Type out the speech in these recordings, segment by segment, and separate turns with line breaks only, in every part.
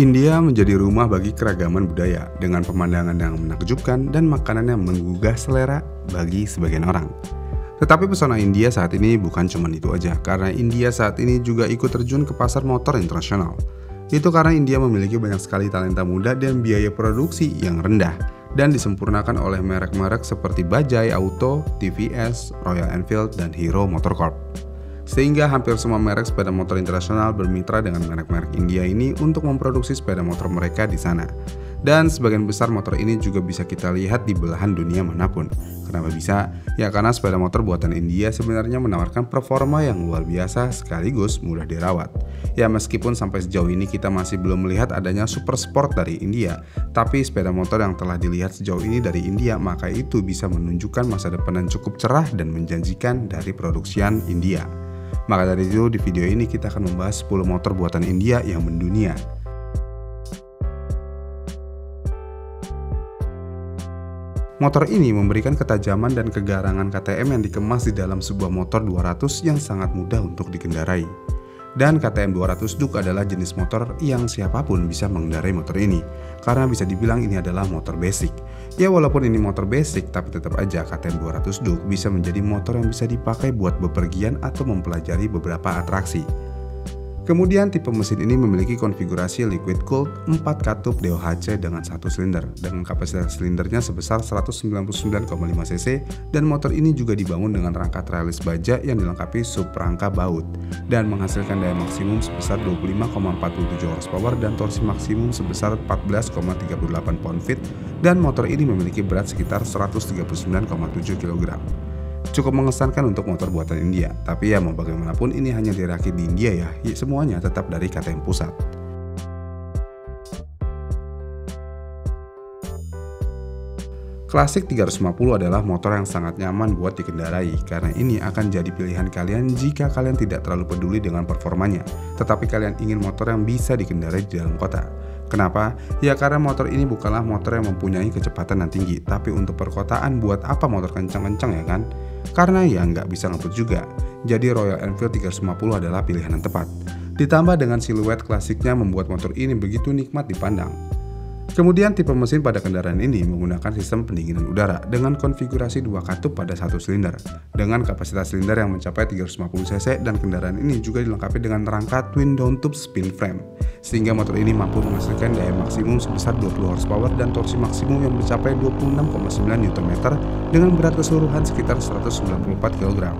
India menjadi rumah bagi keragaman budaya dengan pemandangan yang menakjubkan dan makanan yang menggugah selera bagi sebagian orang. Tetapi pesona India saat ini bukan cuma itu aja, karena India saat ini juga ikut terjun ke pasar motor internasional. Itu karena India memiliki banyak sekali talenta muda dan biaya produksi yang rendah, dan disempurnakan oleh merek-merek seperti Bajaj Auto, TVS, Royal Enfield, dan Hero Motorcorp. Sehingga hampir semua merek sepeda motor internasional bermitra dengan merek-merek India ini untuk memproduksi sepeda motor mereka di sana. Dan sebagian besar motor ini juga bisa kita lihat di belahan dunia manapun. Kenapa bisa? Ya karena sepeda motor buatan India sebenarnya menawarkan performa yang luar biasa sekaligus mudah dirawat. Ya meskipun sampai sejauh ini kita masih belum melihat adanya super sport dari India, tapi sepeda motor yang telah dilihat sejauh ini dari India, maka itu bisa menunjukkan masa depan yang cukup cerah dan menjanjikan dari produksian India. Maka dari itu di video ini kita akan membahas 10 motor buatan India yang mendunia. Motor ini memberikan ketajaman dan kegarangan KTM yang dikemas di dalam sebuah motor 200 yang sangat mudah untuk dikendarai. Dan KTM 200 Duke adalah jenis motor yang siapapun bisa mengendarai motor ini, karena bisa dibilang ini adalah motor basic. Ya walaupun ini motor basic, tapi tetap aja KTM 200 Duke bisa menjadi motor yang bisa dipakai buat bepergian atau mempelajari beberapa atraksi. Kemudian tipe mesin ini memiliki konfigurasi liquid cooled 4 katup DOHC dengan 1 silinder dengan kapasitas silindernya sebesar 199,5 cc, dan motor ini juga dibangun dengan rangka trailis baja yang dilengkapi subrangka baut dan menghasilkan daya maksimum sebesar 25,47 horsepower dan torsi maksimum sebesar 14,38 pound-feet, dan motor ini memiliki berat sekitar 139,7 kg. Cukup mengesankan untuk motor buatan India, tapi ya mau bagaimanapun ini hanya dirakit di India ya, semuanya tetap dari KTM pusat. Classic 350 adalah motor yang sangat nyaman buat dikendarai, karena ini akan jadi pilihan kalian jika kalian tidak terlalu peduli dengan performanya, tetapi kalian ingin motor yang bisa dikendarai di dalam kota. Kenapa? Ya karena motor ini bukanlah motor yang mempunyai kecepatan yang tinggi, tapi untuk perkotaan buat apa motor kencang-kencang ya kan? Karena ya nggak bisa ngebut juga. Jadi Royal Enfield 350 adalah pilihan yang tepat. Ditambah dengan siluet klasiknya membuat motor ini begitu nikmat dipandang. Kemudian tipe mesin pada kendaraan ini menggunakan sistem pendinginan udara dengan konfigurasi 2 katup pada 1 silinder dengan kapasitas silinder yang mencapai 350 cc, dan kendaraan ini juga dilengkapi dengan rangka twin downtube spin frame sehingga motor ini mampu menghasilkan daya maksimum sebesar 20 horsepower dan torsi maksimum yang mencapai 26,9 Nm dengan berat keseluruhan sekitar 194 kg.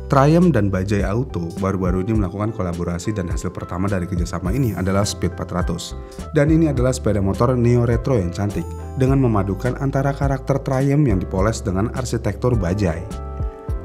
Triumph dan Bajaj Auto baru-baru ini melakukan kolaborasi, dan hasil pertama dari kerjasama ini adalah Speed 400. Dan ini adalah sepeda motor neo-retro yang cantik dengan memadukan antara karakter Triumph yang dipoles dengan arsitektur Bajaj.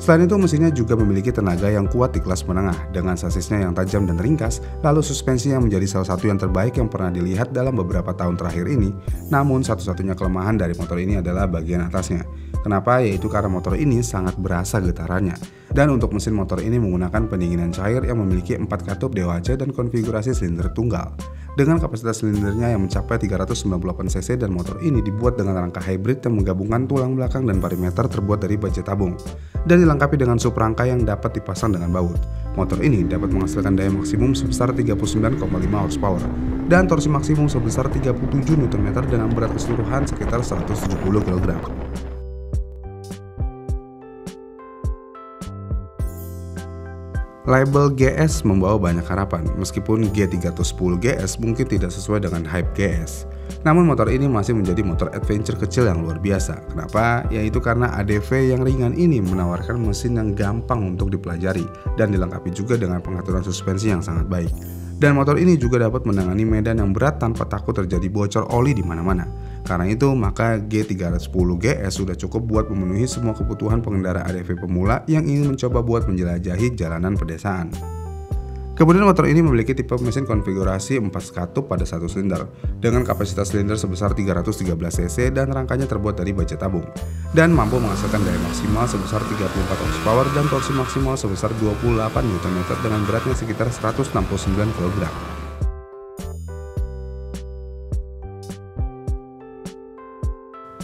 Selain itu mesinnya juga memiliki tenaga yang kuat di kelas menengah dengan sasisnya yang tajam dan ringkas, lalu suspensinya menjadi salah satu yang terbaik yang pernah dilihat dalam beberapa tahun terakhir ini. Namun satu-satunya kelemahan dari motor ini adalah bagian atasnya. Kenapa? Yaitu karena motor ini sangat berasa getarannya. Dan untuk mesin motor ini menggunakan pendinginan cair yang memiliki 4 katup DOHC dan konfigurasi silinder tunggal. Dengan kapasitas silindernya yang mencapai 398 cc, dan motor ini dibuat dengan rangka hybrid yang menggabungkan tulang belakang dan perimeter terbuat dari baja tabung dan dilengkapi dengan subrangka yang dapat dipasang dengan baut. Motor ini dapat menghasilkan daya maksimum sebesar 39,5 horsepower dan torsi maksimum sebesar 37 Nm dengan berat keseluruhan sekitar 170 kg. Label GS membawa banyak harapan, meskipun G310 GS mungkin tidak sesuai dengan hype GS. Namun motor ini masih menjadi motor adventure kecil yang luar biasa. Kenapa? Yaitu karena ADV yang ringan ini menawarkan mesin yang gampang untuk dipelajari dan dilengkapi juga dengan pengaturan suspensi yang sangat baik. Dan motor ini juga dapat menangani medan yang berat tanpa takut terjadi bocor oli di mana-mana. Karena itu, maka G310 GS sudah cukup buat memenuhi semua kebutuhan pengendara ADV pemula yang ingin mencoba buat menjelajahi jalanan pedesaan. Kemudian motor ini memiliki tipe mesin konfigurasi 4 katup pada 1 silinder dengan kapasitas silinder sebesar 313 cc dan rangkanya terbuat dari baja tabung, dan mampu menghasilkan daya maksimal sebesar 34 horsepower dan torsi maksimal sebesar 28 Nm dengan beratnya sekitar 169 kg.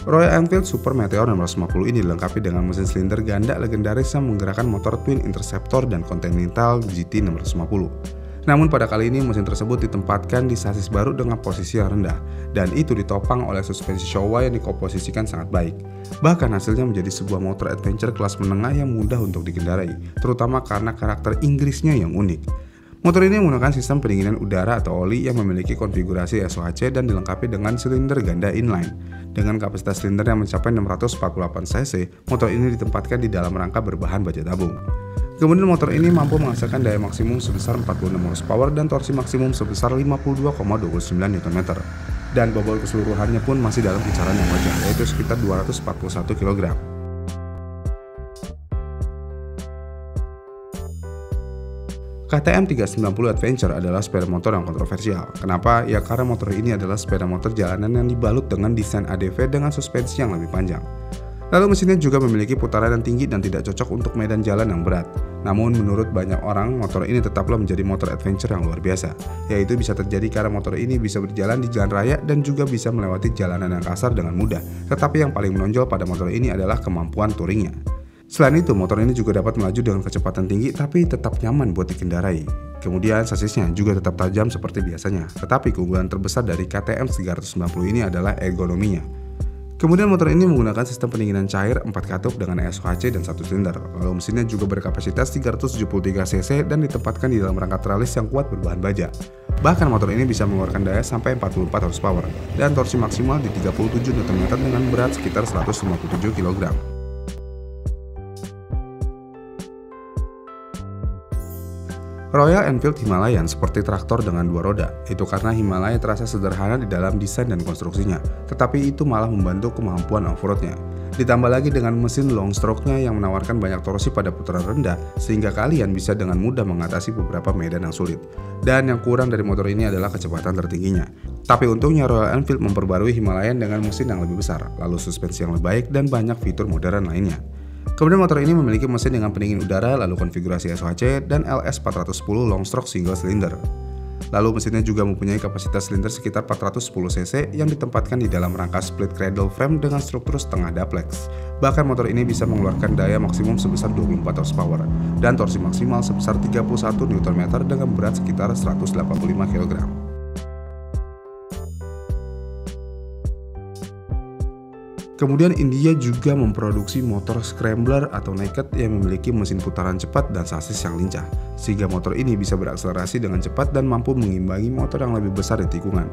Royal Enfield Super Meteor 650 ini dilengkapi dengan mesin silinder ganda legendaris yang menggerakkan motor Twin Interceptor dan Continental GT 650. Namun pada kali ini mesin tersebut ditempatkan di sasis baru dengan posisi yang rendah, dan itu ditopang oleh suspensi Showa yang dikomposisikan sangat baik. Bahkan hasilnya menjadi sebuah motor adventure kelas menengah yang mudah untuk dikendarai, terutama karena karakter Inggrisnya yang unik. Motor ini menggunakan sistem pendinginan udara atau oli yang memiliki konfigurasi SOHC dan dilengkapi dengan silinder ganda inline. Dengan kapasitas silinder yang mencapai 648 cc, motor ini ditempatkan di dalam rangka berbahan baja tabung. Kemudian motor ini mampu menghasilkan daya maksimum sebesar 46 horsepower dan torsi maksimum sebesar 52,29 Nm. Dan bobot keseluruhannya pun masih dalam kisaran yang wajar, yaitu sekitar 241 kg. KTM 390 Adventure adalah sepeda motor yang kontroversial. Kenapa? Ya karena motor ini adalah sepeda motor jalanan yang dibalut dengan desain ADV dengan suspensi yang lebih panjang. Lalu mesinnya juga memiliki putaran yang tinggi dan tidak cocok untuk medan jalan yang berat. Namun menurut banyak orang, motor ini tetaplah menjadi motor adventure yang luar biasa. Yaitu bisa terjadi karena motor ini bisa berjalan di jalan raya dan juga bisa melewati jalanan yang kasar dengan mudah. Tetapi yang paling menonjol pada motor ini adalah kemampuan touringnya. Selain itu, motor ini juga dapat melaju dengan kecepatan tinggi tapi tetap nyaman buat dikendarai. Kemudian sasisnya juga tetap tajam seperti biasanya. Tetapi keunggulan terbesar dari KTM 390 ini adalah ergonominya. Kemudian motor ini menggunakan sistem pendinginan cair 4 katup dengan SOHC dan 1 silinder. Lalu mesinnya juga berkapasitas 373 cc dan ditempatkan di dalam rangka tralis yang kuat berbahan baja. Bahkan motor ini bisa mengeluarkan daya sampai 44 horsepower dan torsi maksimal di 37 Nm dengan berat sekitar 157 kg. Royal Enfield Himalayan seperti traktor dengan dua roda, itu karena Himalaya terasa sederhana di dalam desain dan konstruksinya, tetapi itu malah membantu kemampuan off-roadnya. Ditambah lagi dengan mesin long stroke-nya yang menawarkan banyak torsi pada putaran rendah, sehingga kalian bisa dengan mudah mengatasi beberapa medan yang sulit. Dan yang kurang dari motor ini adalah kecepatan tertingginya. Tapi untungnya Royal Enfield memperbarui Himalayan dengan mesin yang lebih besar, lalu suspensi yang lebih baik dan banyak fitur modern lainnya. Kemudian motor ini memiliki mesin dengan pendingin udara, lalu konfigurasi SOHC dan LS410 long stroke single cylinder. Lalu mesinnya juga mempunyai kapasitas silinder sekitar 410 cc yang ditempatkan di dalam rangka split cradle frame dengan struktur setengah duplex. Bahkan motor ini bisa mengeluarkan daya maksimum sebesar 24 horsepower dan torsi maksimal sebesar 31 Nm dengan berat sekitar 185 kg. Kemudian India juga memproduksi motor scrambler atau naked yang memiliki mesin putaran cepat dan sasis yang lincah, sehingga motor ini bisa berakselerasi dengan cepat dan mampu mengimbangi motor yang lebih besar di tikungan.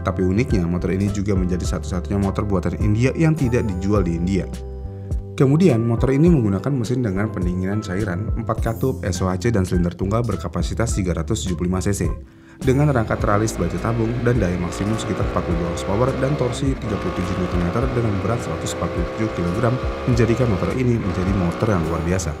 Tapi uniknya, motor ini juga menjadi satu-satunya motor buatan India yang tidak dijual di India. Kemudian, motor ini menggunakan mesin dengan pendinginan cairan 4 katup, SOHC dan silinder tunggal berkapasitas 375 cc. Dengan rangka tralis baja tabung dan daya maksimum sekitar 42 horsepower dan torsi 37 Nm dengan berat 147 kg menjadikan motor ini menjadi motor yang luar biasa.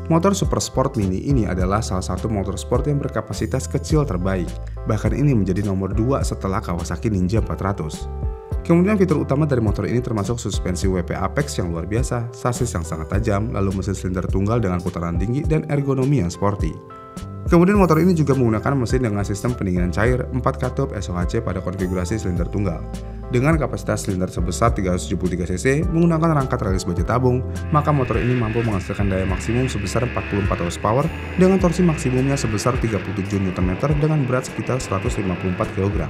Motor Super Sport Mini ini adalah salah satu motor sport yang berkapasitas kecil terbaik. Bahkan ini menjadi nomor 2 setelah Kawasaki Ninja 400. Kemudian fitur utama dari motor ini termasuk suspensi WP Apex yang luar biasa, sasis yang sangat tajam, lalu mesin silinder tunggal dengan putaran tinggi dan ergonomi yang sporty. Kemudian motor ini juga menggunakan mesin dengan sistem pendinginan cair 4 katup SOHC pada konfigurasi silinder tunggal. Dengan kapasitas silinder sebesar 373 cc menggunakan rangka tralis baja tabung, maka motor ini mampu menghasilkan daya maksimum sebesar 44 horsepower dengan torsi maksimumnya sebesar 37 Nm dengan berat sekitar 154 kg.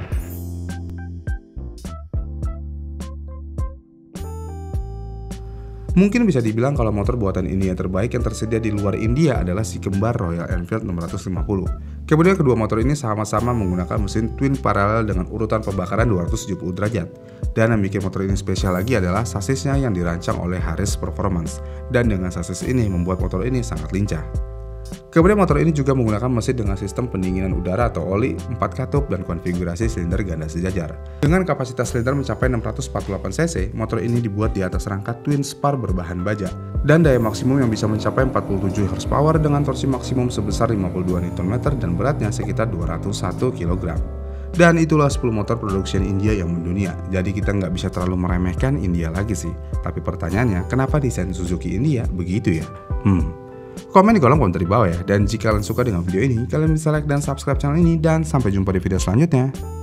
Mungkin bisa dibilang kalau motor buatan India terbaik yang tersedia di luar India adalah si kembar Royal Enfield 650. Kemudian kedua motor ini sama-sama menggunakan mesin twin paralel dengan urutan pembakaran 270 derajat. Dan yang bikin motor ini spesial lagi adalah sasisnya yang dirancang oleh Harris Performance. Dan dengan sasis ini membuat motor ini sangat lincah. Kemudian motor ini juga menggunakan mesin dengan sistem pendinginan udara atau oli 4 katup dan konfigurasi silinder ganda sejajar. Dengan kapasitas silinder mencapai 648 cc, motor ini dibuat di atas rangka twin spar berbahan baja dan daya maksimum yang bisa mencapai 47 horsepower dengan torsi maksimum sebesar 52 Nm dan beratnya sekitar 201 kg. Dan itulah 10 motor produksi India yang mendunia. Jadi kita nggak bisa terlalu meremehkan India lagi sih. Tapi pertanyaannya, kenapa desain Suzuki India begitu ya? Komen di kolom komentar di bawah ya. Dan jika kalian suka dengan video ini, kalian bisa like dan subscribe channel ini. Dan sampai jumpa di video selanjutnya.